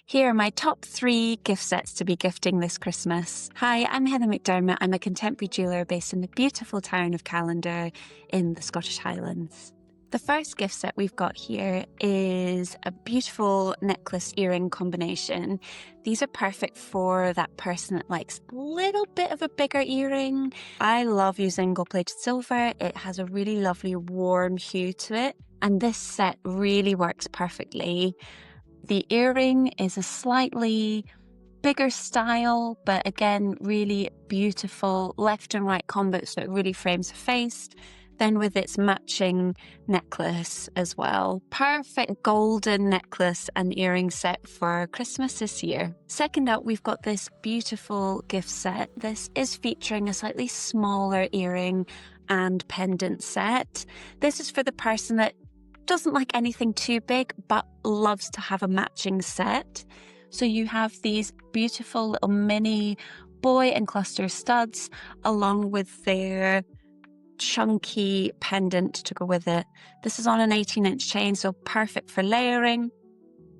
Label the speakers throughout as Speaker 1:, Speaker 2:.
Speaker 1: Here are my top 3 gift sets to be gifting this Christmas. Hi, I'm Heather McDermott. I'm a contemporary jeweller based in the beautiful town of Callander in the Scottish Highlands. The first gift set we've got here is a beautiful necklace earring combination. These are perfect for that person that likes a little bit of a bigger earring. I love using gold-plated silver. It has a really lovely warm hue to it, and this set really works perfectly. The earring is a slightly bigger style, but again, really beautiful left and right combo, so it really frames the face. Then with its matching necklace as well. Perfect golden necklace and earring set for Christmas this year. Second up, we've got this beautiful gift set. This is featuring a slightly smaller earring and pendant set. This is for the person that doesn't like anything too big, but loves to have a matching set. So you have these beautiful little mini boy and cluster studs along with their chunky pendant to go with it. This is on an 18-inch chain, so perfect for layering.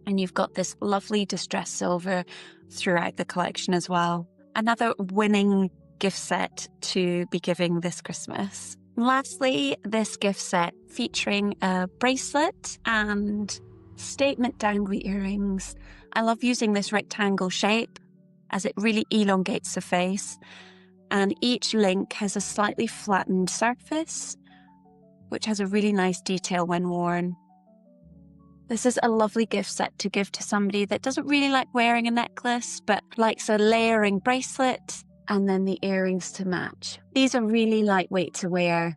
Speaker 1: And you've got this lovely distressed silver throughout the collection as well. Another winning gift set to be giving this Christmas. Lastly, this gift set featuring a bracelet and statement dangly earrings. I love using this rectangle shape as it really elongates the face. And each link has a slightly flattened surface, which has a really nice detail when worn. This is a lovely gift set to give to somebody that doesn't really like wearing a necklace, but likes a layering bracelet and then the earrings to match. These are really lightweight to wear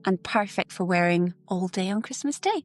Speaker 1: and perfect for wearing all day on Christmas Day.